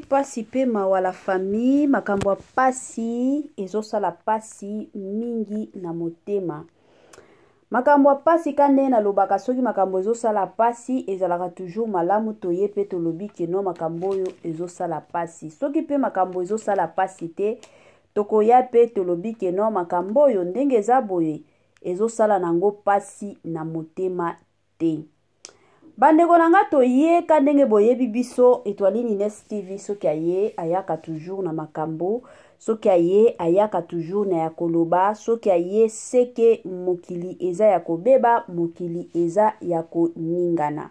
pasi pe mawa la famille makambo pasi ezosala pasi mingi na motema. Makambo pasi kande na lobaka soki makambo ezosala pasi ezalaka toujours malamu toye pe tolobi keno makambo yo ezosala pasi. Soki pe makambo ezosala pasi te tokoya pe tolobi keno makambo yo ndenge eza boye ezosala nango pasi na motema te. Bandeko nanga toye kandenge boyebi biso Etoile Ines TV soki aye ayaka toujours na makambo, soki aye ayaka toujours na ya koloba, soki aye seke mokili eza ya kobeba, mokili eza ya koningana.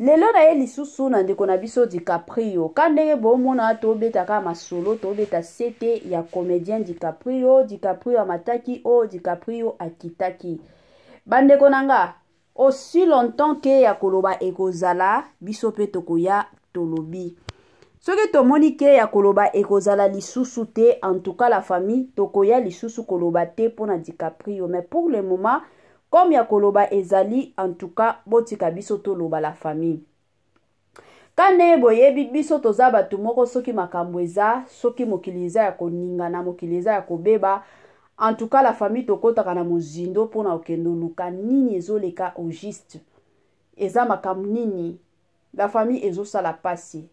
Lelo na ye lisusu na ndeko na biso DiCaprio. Kandenge bomona tobeta ka masolo, tobeta sete ya comédien DiCaprio, DiCaprio amataki o DiCaprio akitaki. Bandeko nanga aussi longtemps que ya koloba ekozala biso pe tokoya tolobi. Soki tomoni ke ya koloba ekozala lisusu te, en tout cas la famille tokoya lisusu koloba te pona DiCaprio. Mais pour le moment, comme ya koloba ezali, en tout cas botika biso toloba la famille. Kane boyebi biso toza batu moko soki makambo eza, soki mokili eza ya koningana, mokili eza ya kobeba. En tout cas, la famille tokotaka na mozindo pona okendo luka nini ezoleka au juste. Eza makam nini. La famille ezosala pasi.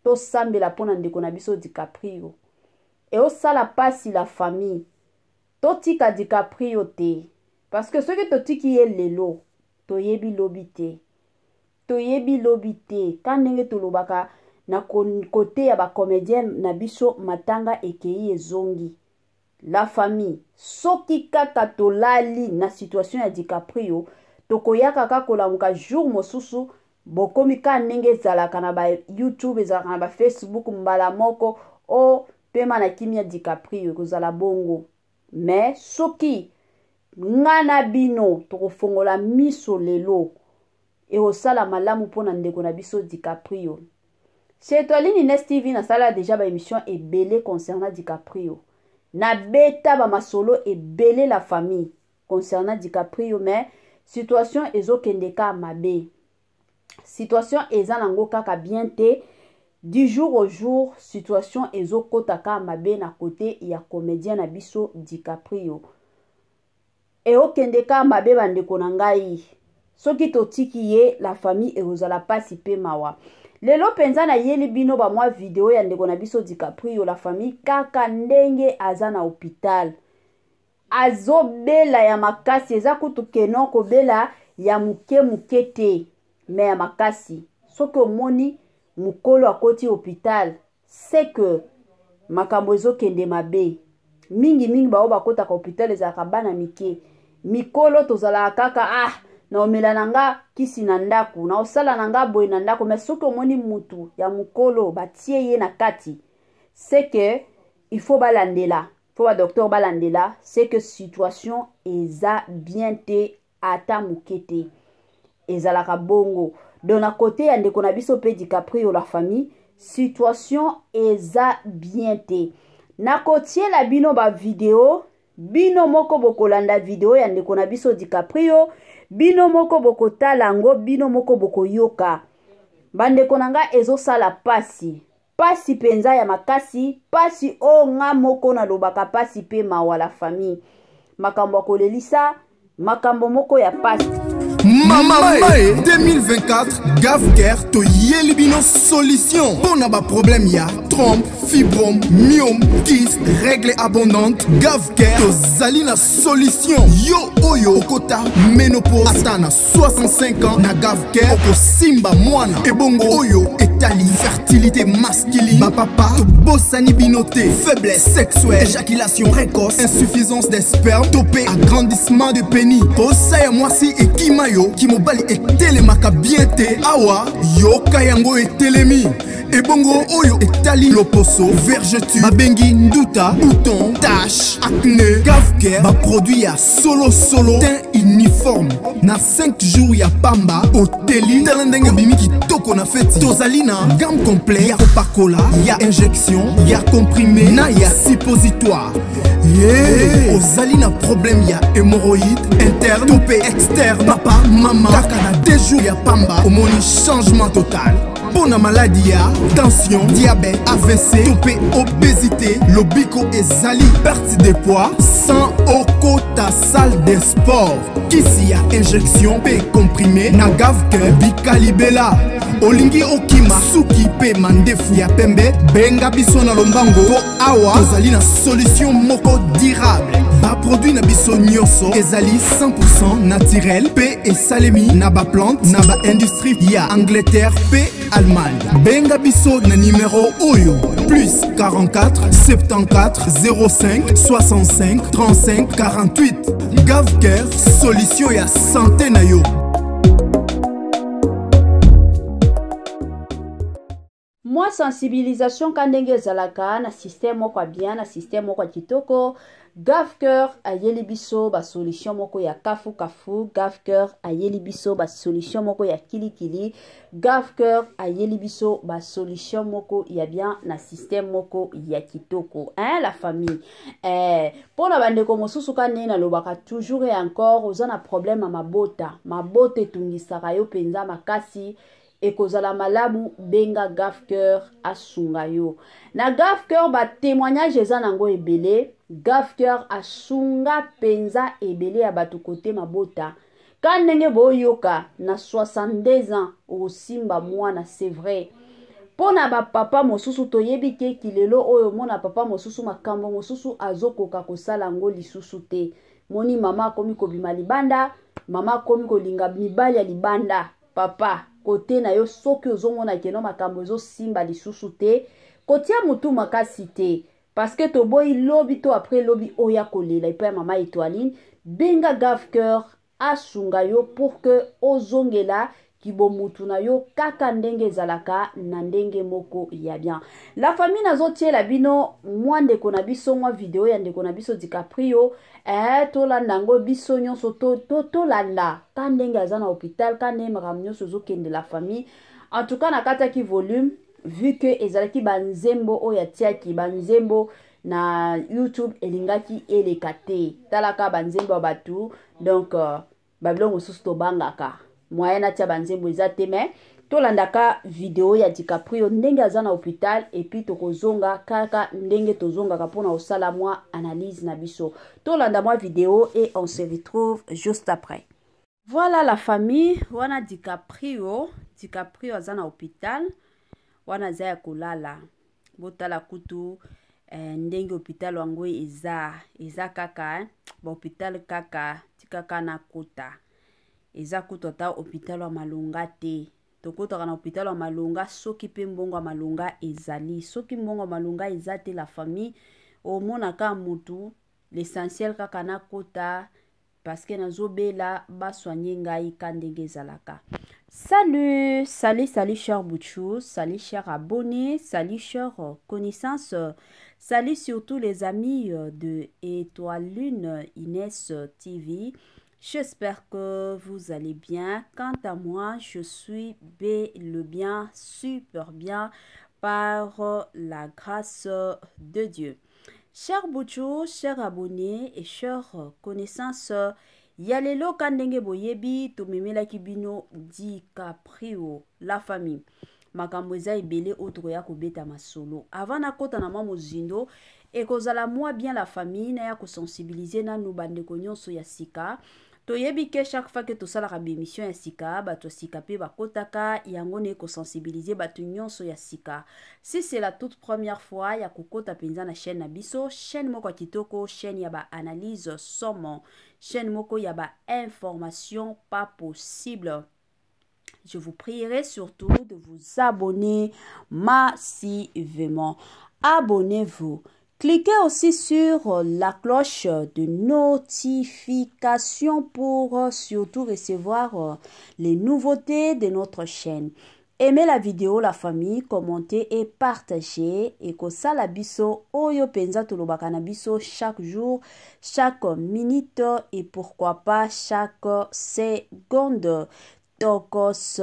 To sambela pona ndeko na biso DiCaprio. E osala pasi la famille. To tika DiCaprio te. Parce que ceux qui to tiki ye lelo, to yebi lobi te. To yebi lobi te. Kandenge to lobaka na kote ya ba comédien na biso matanga ekei ezongi. La famille, soki kaka tolali na situation ya DiCaprio, tokoyaka kakola muka jour mosusu, bokomi ka nenge ezalaka na ba YouTube, ezalaka na ba Facebook mbala moko, o pema na kimia DiCaprio, kozala bongo. Mais soki ngana bino, tokofongola miso lelo, e osala malamu pona ndeko na biso DiCaprio. Chez Etoile Ines TV, na sala déjà ba émission ebele concernant DiCaprio. Na beta ba masolo ebele la famille concernant DiCaprio, mais situation ezokendeka mabe. Situation eza nango kaka bien te, du jour au jour situation ezokotaka mabe na côté ya comédien na biso DiCaprio. E okendeka mabe bandeko na ngai. Soki totiki ye la famille ezozala pasi pe mawa. Lelo penza na yeli bino ba mwa video ya ndeko na biso DiCaprio la famille kaka ndenge aza na hôpital. Azo bela ya makasi, eza kutu keno ko bela ya muke te, mais ya makasi. Soki omoni mukolo akoti hôpital, c'est que makambo ezokende mabe. Mingi bao bakota ka hôpital ezaka bana mike. Mikolo tozala kaka na omela nanga kisi na ndaku, na osala nanga boy na ndaku, mais soki omoni mutu ya mukolo batie ye na kati, c'est que il faut balandela, faut ba docteur balandela, c'est que situation eza bien te ata mukete ezalaka bongo. Donc na côté ya ndeko na biso pe DiCaprio la famille, situation eza bien te. Na kotie la bino ba video, bino moko bokolanda video ya ndeko na biso DiCaprio, bino moko boko talango, bino moko boko yoka. Bandeko nanga ezosala pasi. Pasi penza ya makasi, pasi o nga moko na lobaka pasi pe mawa la famille. Makambo kolelisa, makambo moko ya pasi. Mama 2024 Gavker to yelibino solution. Pour na ba problème ya trompe, fibrome, myome, kyste, règle abondante. Gavker to zalina solution. Yo oyo okota ménopause atana 65 ans na Gavker oko simba mwana. Ebongo oyo etali fertilité masculine. Ma papa to bossani binoté, faiblesse sexuelle, éjaculation précoce, insuffisance des spermes, topé agrandissement de pénis. Posa ya mwasi et kimayo kimobali etelemaka bien te awa yoka yango etelemi. Ebongo oyo etali loposo, vergeture, babengi nduta, bouton, tache, acné. Gavker ba produit ya solo teint uniforme. Na 5 jours ya pamba oteli talendenge bimi kitoko na feti. Tozalina gamme complet ya kopakola, ya injection, ya comprimé, na ya suppositoire. Ozali na problème ya hémorroïde interne, topé externe, papa, maman, kaka na 2 jours ya pamba, omoni changement total. Pona maladie ya tension, diabète, AVC, topé, obésité, lobiko ezali, perte de poids, sans okota salle de sport. Kisi ya injection pe comprimé, na GAVCARE, bikalibela. Olingi okima suki pe mandefu ya pembe, benga biso na lombango po awa tozali na solution moko durable. Ba produit na biso nyonso ezali 100% naturel pe esalemi na ba plante na ba industrie ya Angleterre pe Allemagne. Benga biso na numéro oyo plus 44 74 05 65 35 48. GAVCARE, solution ya santé na yo. Moi sensibilisation kandenge zalaka na système moko bien na système moko kitoko. GAVCARE ayeli biso ba solution moko ya kafu kafu. GAVCARE ayeli biso ba solution moko ya kili kili. GAVCARE ayeli biso ba solution moko ya bien na système moko ya kitoko. Hein la famille. Pour la bande ko mosusu kane na lobaka toujours et encore ozana problème à mabota. Mabota etungisaka yo penza makasi. Ekozala malamu benga GAVCARE asunga yo. Na GAVCARE ba témoignage eza nango ebele. GAVCARE asunga penza ebele ya batu kote mabota. Kanenge boyoka na 62 ans osimba mwana, c'est vrai. Pona ba papa mosusu toyebi ke kilelo oyo mona papa mosusu makambo mosusu azokoka kosala ngo lisusu te. Moni mama komi kobima libanda, mama komi kolinga mibali ya libanda. Papa kote na yo soki ozomona keno makambo ezo simba lisusu te, kotia mutu makasi te, parce que to boy lobi to après lobi oya kolela ipa mama Étoiline, benga GAVCARE asunga yo pour que ozongela kibo mutu na yo kaka ndenge zalaka na ndenge moko ya bien. La famille nazo tiela bino mwande kona biso mwa video ya ndeko na biso DiCaprio tolanda ngo biso nyonso tolanda kandenge aza na hôpital kande makambo nyonso zokende la famille. En tout cas na kata ki volume vu que ezalaki banzembo oya tiaki banzembo na YouTube elingaki elekate talaka banzembo batu donc babilongo susu to bangaka moyena tia banzembo ezate mais tolandaka video ya DiCaprio ndenge aza na hôpital et puis tokozonga kaka ndenge tozonga kapona osala mwa analyse na biso. Tolanda mwa video et on se retrouve juste après. Voilà la famille, wana DiCaprio aza na hôpital, wana za ya kolala. Botala kutu ndenge hôpital wango eza kaka ba hôpital kaka tikaka na kota. Eza kutu ata hôpital wa malonga te. Tokotaka na hôpital wa malonga soki pe mbongo wa malonga ezali. Soki mbongo wa malonga ezate la famille omona ka mutu l'essentiel kaka na kota parce que nazobela ba soigner ngai kandenge ezalaka. Salut chers Bouchou, salut chers abonnés, salut chers connaissances, salut surtout les amis de Étoiline Inès TV. J'espère que vous allez bien. Quant à moi, je suis bien, super bien, par la grâce de Dieu. Chers Bouchou, chers abonnés et chers connaissances, Yalelo kandenge boyebi to memela kibino DiCaprio la famille. Makambo eza ebele otro ya kobeta masolo. Avant na kota na mwa mozindo ekozala mwa bien la famille na ya ko sensibiliser na nu bandeko nyonso ya sika. Toyebi ke chaque fois que tosalaka bémission ya sika, bato sika pe bakotaka yango ne ko sensibiliser bato nyonso ya sika. Si c'est la toute première fois ya kokota penza na chaîne na biso, chaîne moko kitoko, chaîne ya ba analyse somo, chaîne moko ya ba information pas possible. Je vous prierai surtout de vous abonner massivement. Abonnez-vous. Cliquez aussi sur la cloche de notification pour surtout recevoir les nouveautés de notre chaîne. Aimez la vidéo, la famille, commentez et partagez. Et que ça la biso, oyo penza tolobaka na biso chaque jour, chaque minute et pourquoi pas chaque seconde. Tokos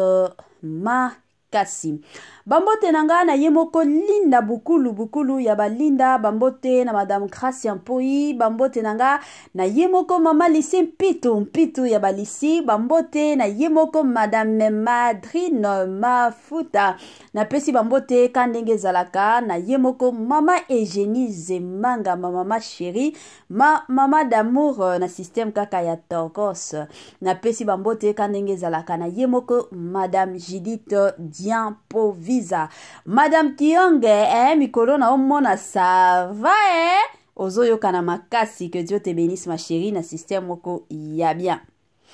makasi. Bambote nanga na yemoko Linda Bukulu ya balinda. Bambote na Madame Gracia Mpoi. Bambote nanga na yemoko Mama Lisi Mpitu ya balisi. Bambote na yemoko Madame Madrine Mafuta. Na pesi bambote kandenge zalaka na yemoko Mama Eugénie Zemanga, Mama chérie, Mama d'amour na système kaka ya Togos. Na pesi bambote kandenge zalaka na yemoko Madame Judith Diampovisa. Madame Kionge, mikolo na omona ça va Ozoyo kana makasi, que Dieu te bénisse ma chérie na système moko ya bien.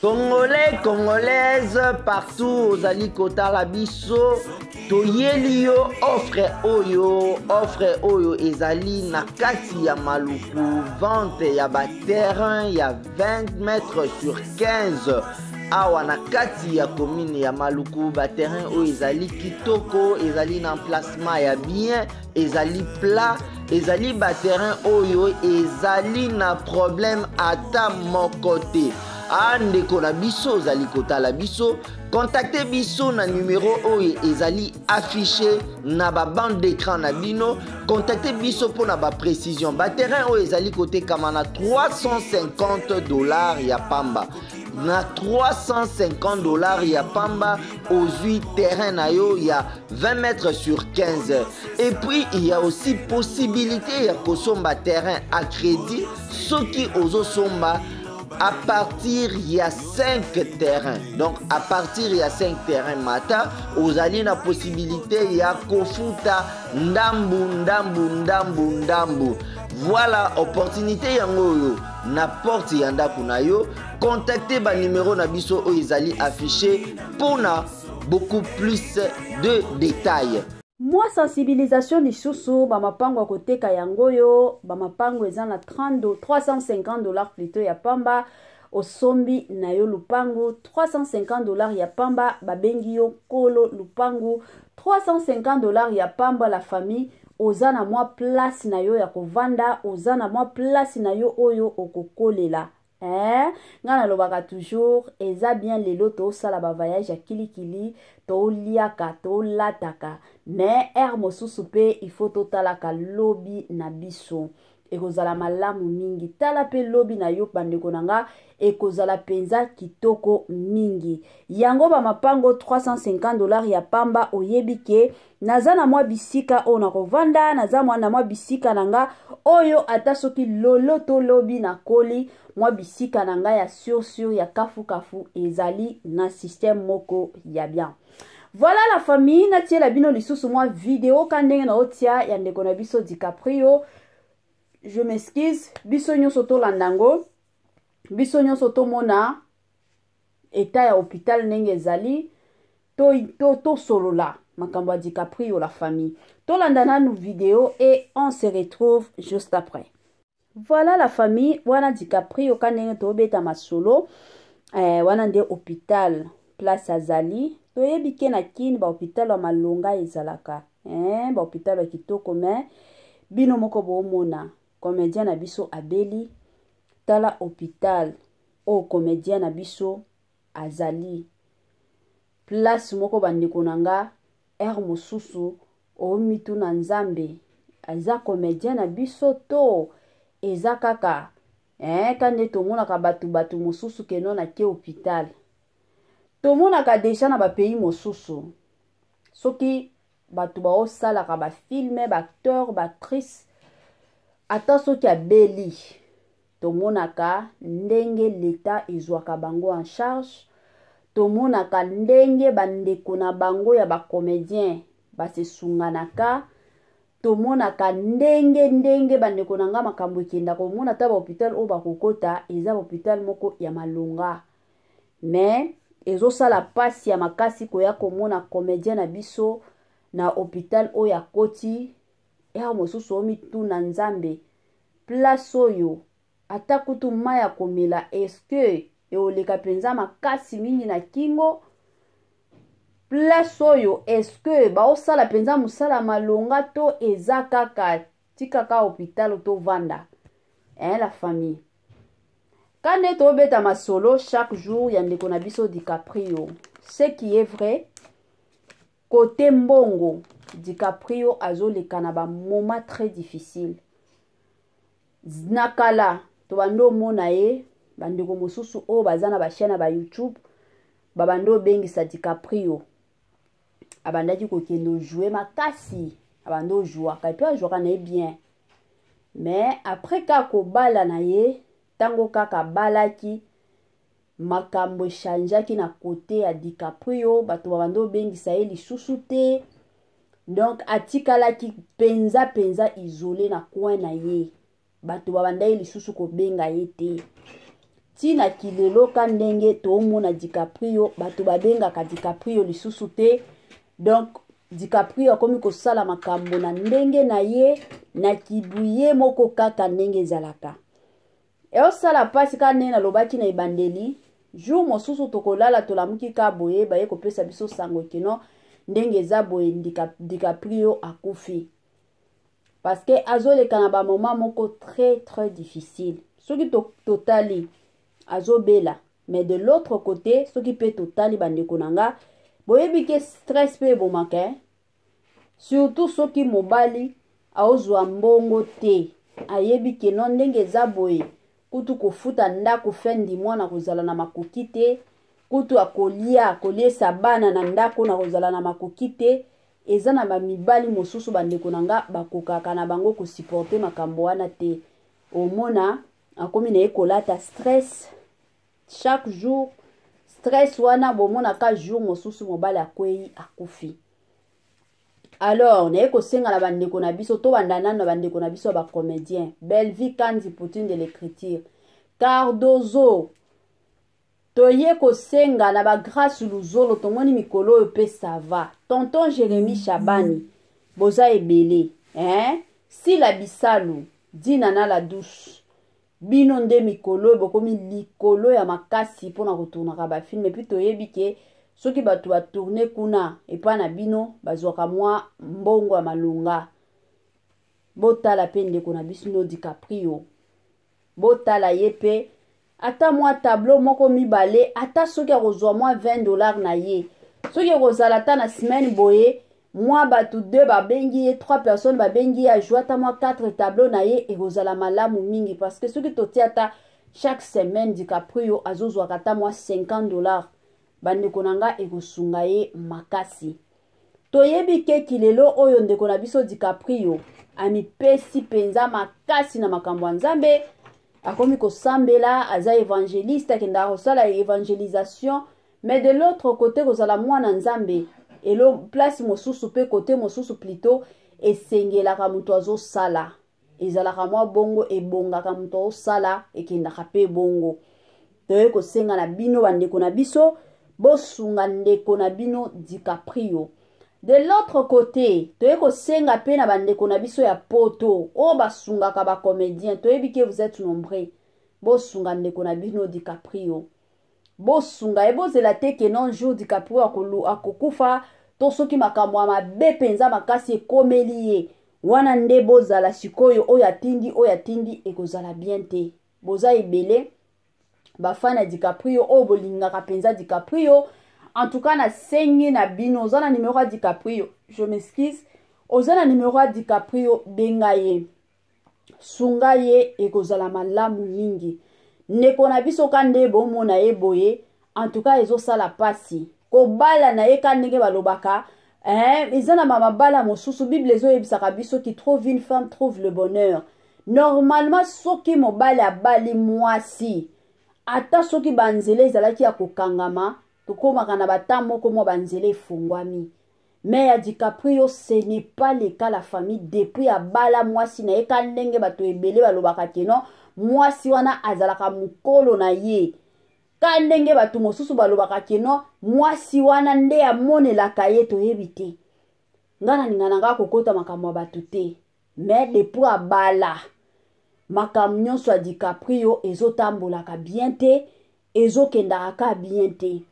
Congolais, Congolaises, partout aux alikota la biso, toyeli yo offre oyo ezali na kati ya maluku, vente ya ba terrain ya 20 mètres sur 15. Awa na kati ya commune ya maluku, ba terrain oyo ezali kitoko, ezali na emplacement ya bien, ezali plat, ezali ba terrain oyo ezali na problème ata moko te. Andeko na biso zali kotala biso, contactez biso na numéro oyo ezali affiché na ba bande d'écran na bino. Contactez biso pour na ba précision. Ba terrain oyo ezali kote kama na $350 ya pamba. Na $350 ya pamba aux 8 terrains na yo ya 20 mètres sur 15. Et puis il y a aussi possibilité ya kosomba terrain à crédit, soki ozo somba à partir il y a 5 terrains. Donc à partir il y a 5 terrains mata, vous allez la possibilité il y a kofuta ndambu. Voilà opportunité yango na porte yanda kuna yo. Contactez ba numéro na biso o ezali affiché pour na beaucoup plus de détails. Moi sensibilisation lisusu bamapango ya koteka yango yo, bamapango eza na $350 plutôt ya pamba osombi na yo lupangu, $350 ya pamba babengi yo kolo lupangu, $350 ya pamba la famille. Oza na mwa place na yo ya kovanda, oza na mwa place na yo oyo okokolela. Ngana lobaka toujours eza bien lelo to sala ba voyage ya kilikili to liaka to lataka, mais mosusu pe il faut totalaka lobi na biso ekozala malamu mingi. Tala pe lobi na yo bandeko nanga ekozala penza kitoko mingi. Yango ba mapango $350 ya pamba oyebike naza na mwa bisika o na kovanda, naza na mwa bisika nanga oyo ata soki lolo to lobi na koli mwa bisika nanga ya sur ya kafu ezali na système moko ya bien. Voilà la famille, natie la bino lisusu mwa vidéo kandenge na otia ya ndeko na biso DiCaprio. Je m'excuse, biso nyonso to landango, biso nyonso to mona eta ya hôpital ndenge ezali, to solola makambo ya DiCaprio la famille. To landana nou vidéo et on se retrouve juste après. Voilà la famille, wana DiCaprio kandenge to beta masolo, wana nde hôpital place azali. Toyebike na kini ba hôpital wa malonga ezalaka. Ba hôpital wa kitoko me bino moko boomona. Comédien na biso abeli tala hôpital o comédien na biso azali. Place moko bandeko nanga mosusu o mitu na nzambe. Aza comédien na biso to eza kaka kande tomonaka batu mosusu keno na ke hôpital. Tomonaka deja na ba pays mosusu. Soki batu ba osalaka ba filme, ba acteur, ba actrice ata soki abeli. Tomonaka ndenge l'État ezwaka bango en charge. Tomonaka ndenge bandeko na bango ya ba comédien base sunganaka. Tomonaka ndenge bandeko nanga makambo ekenda komona ta ba hôpital o bakokota eza hôpital moko ya malonga. Mais ezo sala pasi ya makasi koya komona comédien na biso na hôpital o ya koti mosusu omitu na nzambe place oyo ata kutu maya komela eske eoleka penza makasi mingi na kingo place oyo eske baosala penza musala malonga to eza kaka tikaka hôpital to vanda la famille. Quand on beta masolo chaque jour, il y a ndeko na biso DiCaprio. Ce qui est vrai, côté mbongo DiCaprio azoleka na ba moment très difficile. Nakala to bando mona ye bandeko mosusu o bazana ba chaîne ba YouTube babando bengisa DiCaprio abandaki kokendo jouer makasi abando jouer ka pe jouer na bien mais après kako bala na ye tango kaka balaki makambo changeaki na côté ya DiCaprio bato babando bengisa ye lisusu te. Donc atikalaki penza isolé na coin na ye bato babanda ye lisusu ko benga ye te tina kilelo ka ndenge to mona DiCaprio bato babenga ka DiCaprio lisusu te. Donc DiCaprio akomi kosala makambo na ndenge na ye na kibuye moko kaka ndenge ezalaka e osala pasi ka nena lobaki na ebandeli jour mosusu tokolala tolamuki ka boye baye kopesa biso sango kino ndenge eza boye DiCaprio akufi parce que azoleka na ba moment moko très difficile soki totali azobela mais de l'autre côté soki pe totali bandeko nanga boyebi ke stress pe bomaka surtout soki mobali aozwa mbongo te ayebi ke non ndenge eza boye kutu kofuta ndako fendi mwana kozala na makoki te kutu akolia bana na ndako na kozala na makoki te eza na bamibali mosusu bandeko nanga bakokaka na bango kosupporter makambo wana te omona akomi na ekolata stress chaque jour stress wana bomona ka jour mosusu mobali akwei akufi. Alors na ekosenga na bandeko na biso to bandana na bandeko na biso ba comédien Belle-Vie Kandi Poutine de l'écriture Cardozo toye kosenga na ba grâce luzolo tomoni mikolo oyo pe ça va tonton Jérémy Chabani boza ebele Sila Bisalu Dina na la douce bino nde mikolo bokomi likolo ya makasi pona kotournaka ba film epi toyebi ke soki bato ba tourner kuna epa na bino bazwaka mwa mbongo ya malunga botala pe ndeko na biso no DiCaprio botala ye pe ata mwa tableau moko mibale ata soki akozwa mwa $20 na ye soki akozala ta na semaine boye mwa bato 2 babengi ye 3 personnes babengi ye ajouer ata mwa 4 tableau na ye ekozala malamu mingi parce que soki totia ata chaque semaine DiCaprio azozwaka ata mwa $50 bandeko nanga ekosunga ye makasi toyebi ke kilelo oyo ndeko na biso DiCaprio amipesi penza makasi na makambo ya Nzambe akomi kosambela aza évangéliste akenda kosala évangélisation mais de l'autre côté kozala mwana Nzambe elo place mosusu pe côté mosusu plutôt esengelaka muto azosala ezalaka mwa bongo ebongaka muto osala ekendaka pe bongo toye kosenga na bino bandeko na biso bosunga ndeko na bino DiCaprio. De l'autre côté toye kosenga pe na bandeko na biso ya poto o basungaka ba comédien toyebi ke vous êtes nombreux bosunga ndeko na bino DiCaprio bosunga ebozela te ke non jour DiCaprio akokufa to soki makambo ya mabe penza makasi ekomeli ye wana nde bozala sikoyo oyo atindi ekozala bien te boza ebele bafana DiCaprio o bolingaka penza DiCaprio. En tout cas na sengi na bino ozana numéro ya DiCaprio je m'excuse ozana numéro ya DiCaprio benga ye sunga ye ekozala malamu mingi ndeko na biso ka nde bomona ye boye en tout cas ezosala pasi kobala na ye ka ndenge balobaka eza na mabala mosusu bible ezoyebisaka biso ki trouve une femme trouve le bonheur normalement soki mobali abali mwasi ata soki banzela ezalaki ya kokangama tokomaka na bata moko mwa banzela efungwami mais ya DiCaprio ce n'est pas le cas la famille depuis abala mwasi na ye ka ndenge bato ebele balobaka keno mwasi wana azalaka mukolo na ye ka ndenge bato mosusu balobaka keno mwasi wana nde amonelaka ye toyebi te ngana ningana nga kokota makambo ya bato te mais depuis abala makambo nyonso ya DiCaprio ezotambolaka bien te ezokendaka bien te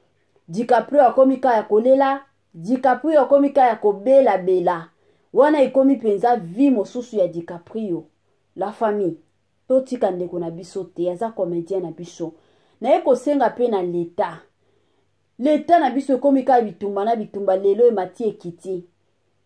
DiCaprio akomi ka ya kolela DiCaprio akomi ka ya kobela wana ekomi penza vie mosusu ya DiCaprio la famille totika ndeko na biso te aza comédien na biso na ye kosenga pe na leta L'état na biso komi ka bitumba na bitumba lelo emati ekiti.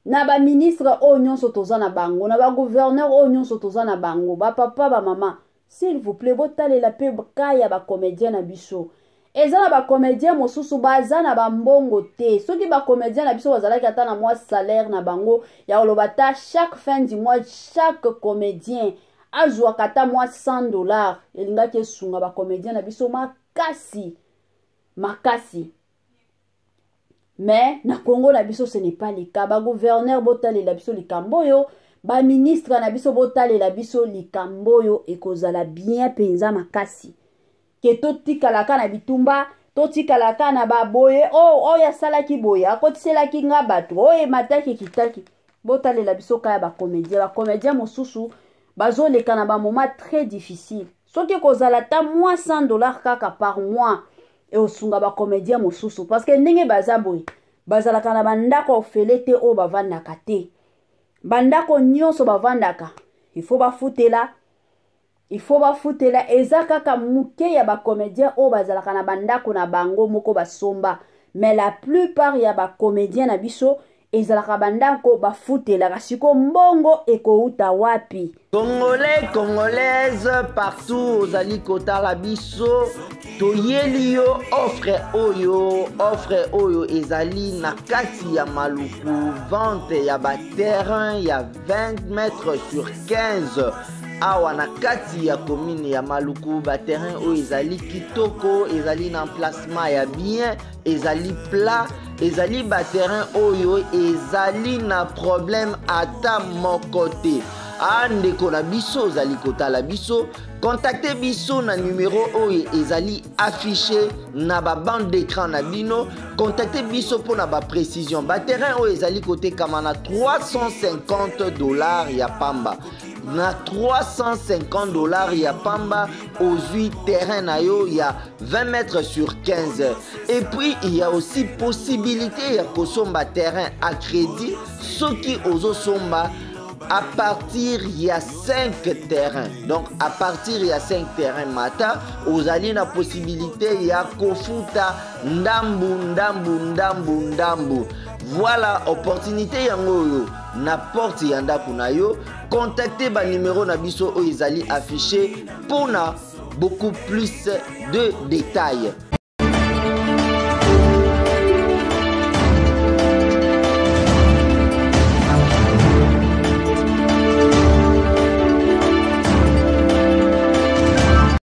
Na ba ministre o nyonso toza na bango, na ba gouverneur o nyonso toza na bango, ba papa ba mama, s'il vous plaît botalela pe kaya ba comédien na biso. Eza na ba comédien mosusu baza na ba mbongo te. Soki ba comédien na biso bazalaki ata na mois salaire na bango ya olobata chaque fin du mois chaque comédien azwa kata mois $100 elingaki esunga ba comédien na biso makasi. Mais na Congo na biso ce n'est pas le cas. Ba gouverneur botale la biso likamboyo, ba ministre na biso botale la biso likamboyo ekozala bien penza makasi. Ke totikalaka na bitumba, totikalaka na baboye, ya salaki boye, akotiselaki nga bato, mataki kitaki. Botale la biso kaya ba comédien mosusu bazoleka na ba moment très difficile. Soki kozala ta moins $100 kaka par mois. Et osunga ba comédien mosusu parce que ndenge bazaboy bazalaka na bandako ofelete o bavandaka te bandako nyonso bavandaka il faut bafutela eza kaka muke ya ba comédien o bazalaka na bandako na bango moko basomba mais la plupart ya ba comédien na biso ezalaka bandako bafutela kasiko mbongo ekouta wapi. Congolais, Congolaises, partout ozali kotala biso toyeli yo offre oyo ezali na kati ya maluku vente ya ba terrain ya 20 mètres sur 15 awa na kati ya commune ya maluku ba terrain oyo ezali kitoko ezali na emplacement ya bien ezali plat ezali ba terrain oyo ezali na problème ata moko te. Andeko na biso ozali kotala biso contactez biso na numéro oyo ezali affiché na ba bande d'écran na bino contactez biso pour na ba précision ba terrain oyo ezali kotekama na $350 ya pamba na $350 ya pamba ozwi terrain na yo ya 20 mètres sur 15 et puis il y a aussi possibilité ya kosomba terrain à crédit soki ozosomba à partir il y a 5 terrains. Donc à partir il y a 5 terrains mata, vous avez la possibilité il y a kofuta ndambu. Voilà opportunité yango na porte yanda kunayo. Contactez ba numéro na biso o ezali affiché pour na beaucoup plus de détails.